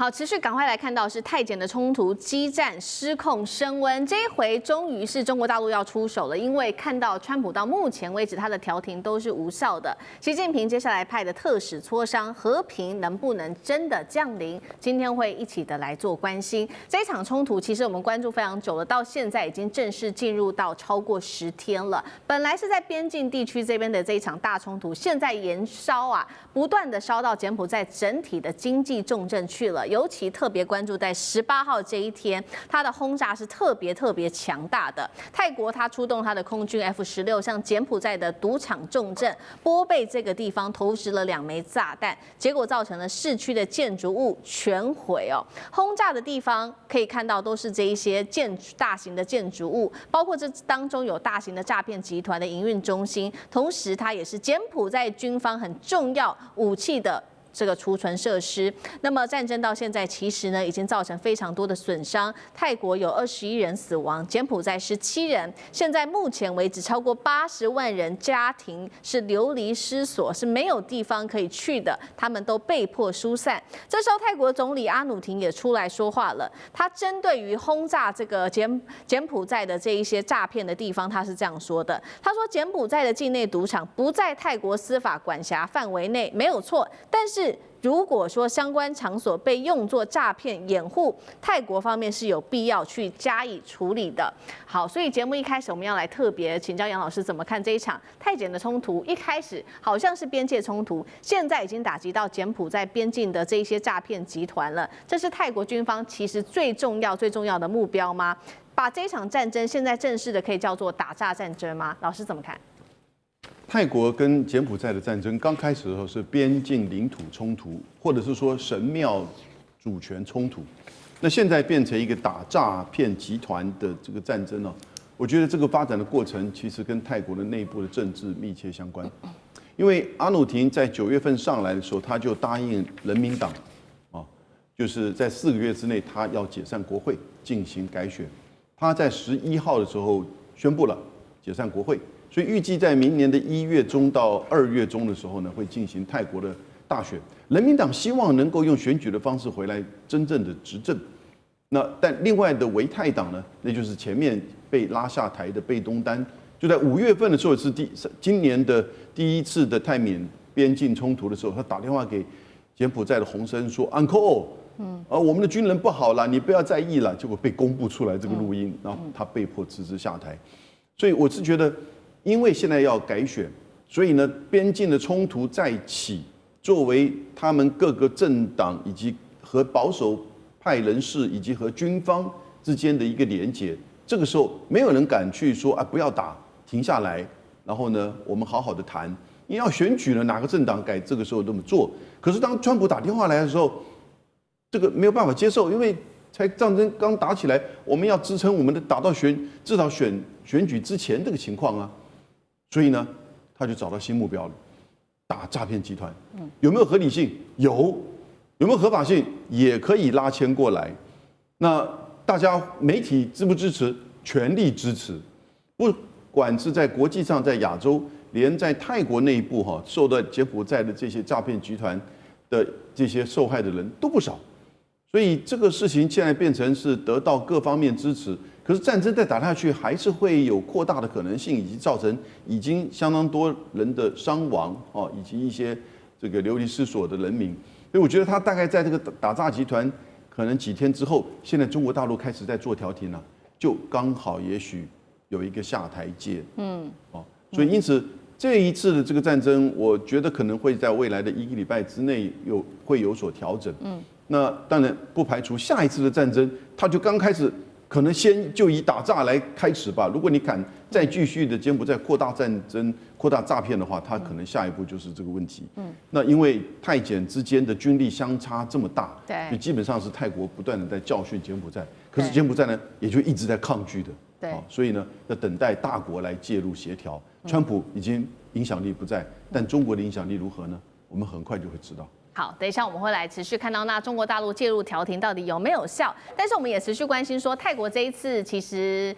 好，持续赶快来看到是泰检的冲突激战失控升温，这一回终于是中国大陆要出手了，因为看到川普到目前为止他的调停都是无效的，习近平接下来派的特使磋商和平能不能真的降临，今天会一起的来做关心。这一场冲突其实我们关注非常久了，到现在已经正式进入到超过10天了。本来是在边境地区这边的这一场大冲突，现在延烧啊，不断的烧到柬埔寨整体的经济重镇去了。尤其特别关注在18号这一天，它的轰炸是特别强大的。泰国它出动它的空军 F-16向柬埔寨的赌场重镇波贝这个地方投掷了2枚炸弹，结果造成了市区的建筑物全毁哦。轰炸的地方可以看到都是这一些大型的建筑物，包括这当中有大型的诈骗集团的营运中心，同时它也是柬埔寨军方很重要武器的这个储存设施。那么战争到现在其实呢已经造成非常多的损伤，泰国有21人死亡，柬埔寨17人，现在目前为止超过80万人家庭是流离失所，是没有地方可以去的，他们都被迫疏散。这时候泰国总理阿努廷也出来说话了，他针对于轰炸这个柬埔寨的这一些诈骗的地方，他是这样说的，他说柬埔寨的境内赌场不在泰国司法管辖范围内没有错，但是如果说相关场所被用作诈骗掩护，泰国方面是有必要去加以处理的。好，所以节目一开始我们要来特别请教杨老师怎么看这一场泰柬的冲突。一开始好像是边界冲突，现在已经打击到柬埔寨边境的这一些诈骗集团了。这是泰国军方其实最重要的目标吗？把这一场战争现在正式的可以叫做打诈战争吗？老师怎么看？泰国跟柬埔寨的战争刚开始的时候是边境领土冲突，或者是说神庙主权冲突。那现在变成一个打诈骗集团的这个战争呢？我觉得这个发展的过程其实跟泰国的内部的政治密切相关。因为阿努廷在9月份上来的时候，他就答应人民党啊，就是在4个月之内他要解散国会进行改选。他在11号的时候宣布了解散国会。所以预计在明年的1月中到2月中的时候呢，会进行泰国的大选。人民党希望能够用选举的方式回来真正的执政。但另外的维泰党呢，那就是前面被拉下台的贝东丹，就在5月份的时候是今年的第一次的泰缅边境冲突的时候，他打电话给柬埔寨的洪森说 ：“Uncle， 我们的军人不好了，你不要在意了。”结果被公布出来这个录音，然后他被迫辞职下台。所以我是觉得。因为现在要改选，所以呢，边境的冲突再起，作为他们各个政党以及和保守派人士以及和军方之间的一个连结，这个时候没有人敢去说啊，不要打，停下来，然后呢，我们好好的谈。因为要选举了，哪个政党敢这个时候这么做？可是当川普打电话来的时候，这个没有办法接受，因为才战争刚打起来，我们要支撑我们的打到至少选举之前这个情况啊。所以呢，他就找到新目标了，打诈骗集团。有没有合理性？有没有合法性？也可以拉牵过来。那大家媒体支不支持？全力支持。不管是在国际上，在亚洲，连在泰国内部受到柬埔寨的这些诈骗集团的这些受害的人都不少。所以这个事情现在变成是得到各方面支持。可是战争再打下去，还是会有扩大的可能性，以及造成已经相当多人的伤亡以及一些这个流离失所的人民。所以我觉得他大概在这个打诈集团可能几天之后，现在中国大陆开始在做调停了，就刚好也许有一个下台阶。所以因此这一次的这个战争，我觉得可能会在未来的1个礼拜之内会有所调整。那当然不排除下一次的战争，他就刚开始。可能先就以打诈来开始吧。如果你敢再继续的柬埔寨扩大战争、扩大诈骗的话，它可能下一步就是这个问题。那因为泰柬之间的军力相差这么大，对，就基本上是泰国不断的在教训柬埔寨，可是柬埔寨呢也就一直在抗拒的。对，所以呢要等待大国来介入协调。川普已经影响力不在，但中国的影响力如何呢？我们很快就会知道。好，等一下我们会来持续看到那中国大陆介入调停到底有没有效，但是我们也持续关心说，泰国这一次其实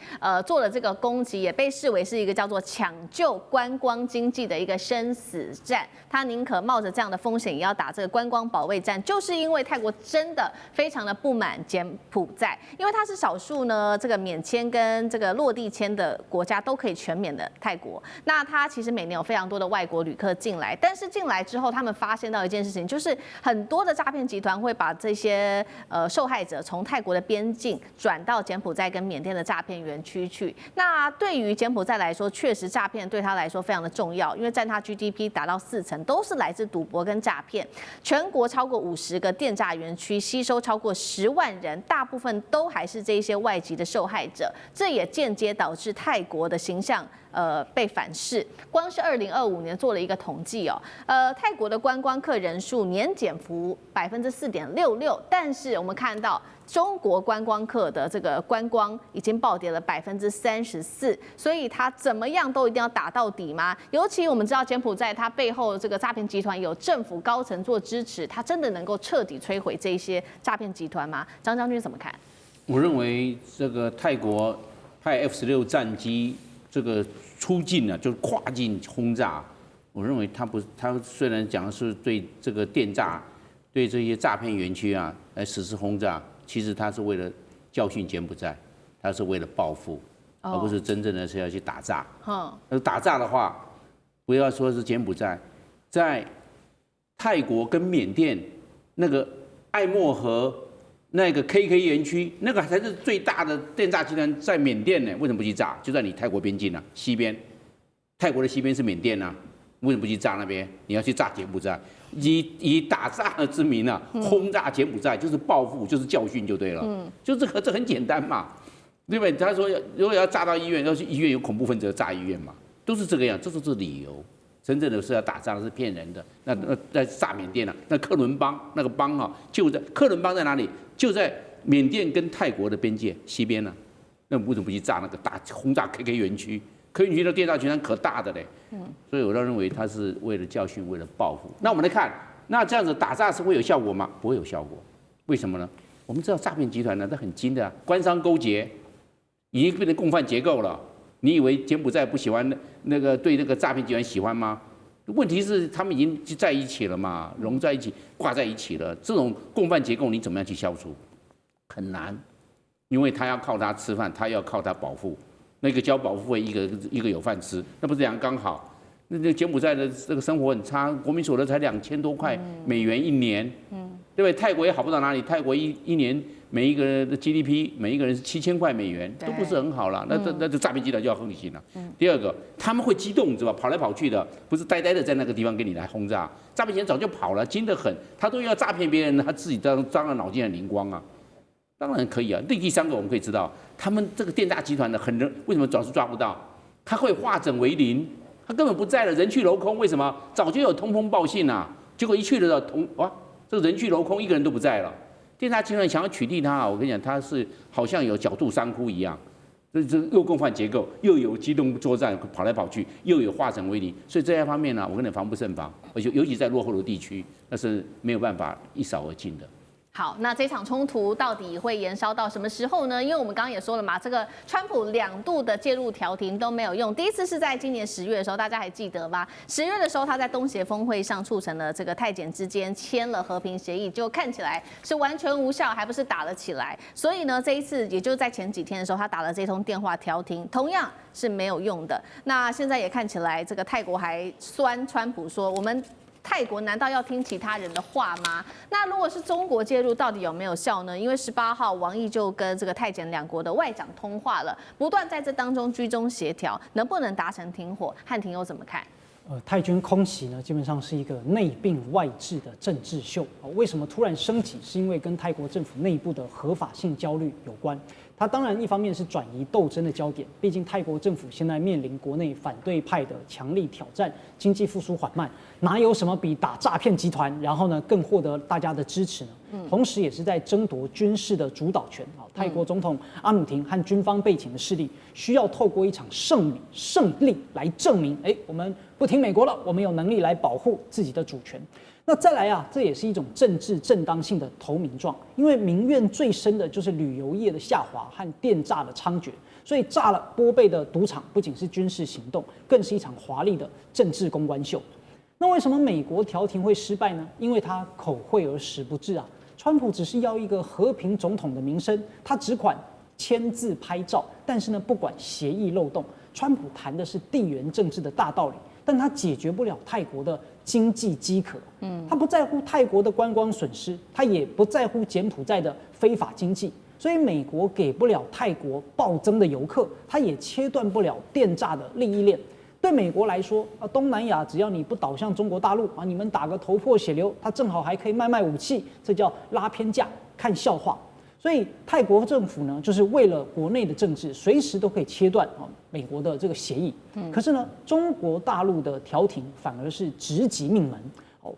做了这个攻击，也被视为是一个叫做抢救观光经济的一个生死战，他宁可冒着这样的风险也要打这个观光保卫战，就是因为泰国真的非常的不满柬埔寨，因为它是少数呢这个免签跟这个落地签的国家都可以全免的泰国，那它其实每年有非常多的外国旅客进来，但是进来之后，他们发现到一件事情，就是很多的诈骗集团会把这些受害者从泰国的边境转到柬埔寨跟缅甸的诈骗园区去。那对于柬埔寨来说，确实诈骗对他来说非常的重要，因为占他 GDP 达到40%都是来自赌博跟诈骗。全国超过50个电诈园区，吸收超过10万人，大部分都还是这些外籍的受害者，这也间接导致泰国的形象被反噬。光是2025年做了一个统计哦，泰国的观光客人数年减幅4.66%，但是我们看到中国观光客的这个观光已经暴跌了34%，所以它怎么样都一定要打到底吗？尤其我们知道柬埔寨它背后这个诈骗集团有政府高层做支持，它真的能够彻底摧毁这些诈骗集团吗？张将军怎么看？我认为这个泰国派F-16战机这个出境啊，就是跨境轰炸。我认为他虽然讲的是对这个电诈、对这些诈骗园区啊来实施轰炸，其实他是为了教训柬埔寨，他是为了报复，而不是真正的是要去打诈。打诈的话，不要说是柬埔寨，在泰国跟缅甸那个艾莫河那个 KK 园区，那个才是最大的电诈集团，在缅甸呢，为什么不去炸？就在你泰国边境啊，西边，泰国的西边是缅甸啊，为什么不去炸那边？你要去炸柬埔寨，以打诈之名啊，轰炸柬埔寨，就是报复，就是教训就对了。就这很简单嘛，对不对？他说如果要炸到医院，要去医院有恐怖分子炸医院嘛，都是这个样，这就是理由。真正的是要打仗，是骗人的。那在炸缅甸啊，那克伦邦那个邦啊，就在克伦邦在哪里？就在缅甸跟泰国的边界西边呢。那为什么不去炸那个大轰炸 KK 园区？KK 园区的电诈集团可大的嘞。所以我认为他是为了教训，为了报复。那我们来看，那这样子打诈是会有效果吗？不会有效果。为什么呢？我们知道诈骗集团呢，它很精的，官商勾结，已经变成共犯结构了。你以为柬埔寨不喜欢那个对那个诈骗集团喜欢吗？问题是他们已经就在一起了嘛，融在一起，挂在一起了。这种共犯结构你怎么样去消除？很难，因为他要靠他吃饭，他要靠他保护。那个交保护费，一个有饭吃，那不是刚好？那柬埔寨的这个生活很差，国民所得才2000多块美元一年，对不对？泰国也好不到哪里，泰国一年每一个人的 GDP 每一个人是7000块美元，都不是很好了。那就诈骗集团就要横行了。第二个，他们会激动，知道吧？跑来跑去的，不是呆呆的在那个地方跟你来轰炸。诈骗集团早就跑了，精得很，他都要诈骗别人，他自己当然脑筋很灵光啊。当然可以啊。第三个我们可以知道，他们这个电诈集团的为什么总是抓不到？他会化整为零，他根本不在了，人去楼空。为什么？早就有通风报信啊，结果一去的时候，这个人去楼空，一个人都不在了。电诈集团想要取缔他啊，我跟你讲，他是好像有狡兔三窟一样，这又共犯结构，又有机动作战跑来跑去，又有化整为零，所以这些方面呢，我跟你防不胜防，而且尤其在落后的地区，那是没有办法一扫而尽的。好，那这场冲突到底会延烧到什么时候呢？因为我们刚刚也说了嘛，这个川普2度的介入调停都没有用。第一次是在今年10月的时候，大家还记得吗？10月的时候，他在东协峰会上促成了这个泰柬之间签了和平协议，就看起来是完全无效，还不是打了起来。所以呢，这一次也就是在前几天的时候，他打了这通电话调停，同样是没有用的。那现在也看起来，这个泰国还酸川普说，我们泰国难道要听其他人的话吗？那如果是中国介入，到底有没有效呢？因为18号王毅就跟这个泰柬2国的外长通话了，不断在这当中居中协调，能不能达成停火？汉庭又怎么看？泰军空袭呢，基本上是一个内病外治的政治秀。为什么突然升级？是因为跟泰国政府内部的合法性焦虑有关。它当然一方面是转移斗争的焦点，毕竟泰国政府现在面临国内反对派的强力挑战，经济复苏缓慢，哪有什么比打诈骗集团，然后呢更获得大家的支持呢？同时也是在争夺军事的主导权。泰国总统阿努廷和军方背景的势力，需要透过一场胜利来证明，我们不听美国了，我们有能力来保护自己的主权。那再来啊，这也是一种政治正当性的投名状，因为民怨最深的就是旅游业的下滑和电诈的猖獗，所以炸了波贝的赌场不仅是军事行动，更是一场华丽的政治公关秀。那为什么美国调停会失败呢？因为他口惠而实不至啊。川普只是要一个和平总统的名声，他只管签字拍照，但是呢，不管协议漏洞。川普谈的是地缘政治的大道理，但他解决不了泰国的经济饥渴。他不在乎泰国的观光损失，他也不在乎柬埔寨的非法经济。所以美国给不了泰国暴增的游客，他也切断不了电诈的利益链。对美国来说，东南亚只要你不倒向中国大陆啊，你们打个头破血流，他正好还可以卖武器，这叫拉偏架，看笑话。所以泰国政府呢，就是为了国内的政治，随时都可以切断美国的这个协议。可是呢，中国大陆的调停反而是直击命门。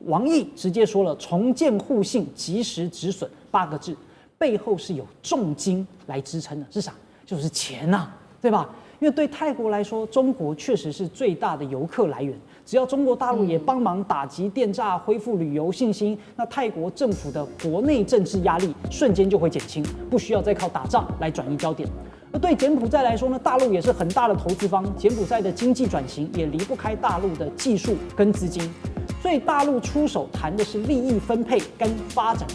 王毅直接说了"重建互信，及时止损"8个字，背后是有重金来支撑的，是啥？就是钱呐，对吧？因为对泰国来说，中国确实是最大的游客来源。只要中国大陆也帮忙打击电诈，恢复旅游信心，那泰国政府的国内政治压力瞬间就会减轻，不需要再靠打仗来转移焦点。而对柬埔寨来说呢，大陆也是很大的投资方，柬埔寨的经济转型也离不开大陆的技术跟资金，所以大陆出手谈的是利益分配跟发展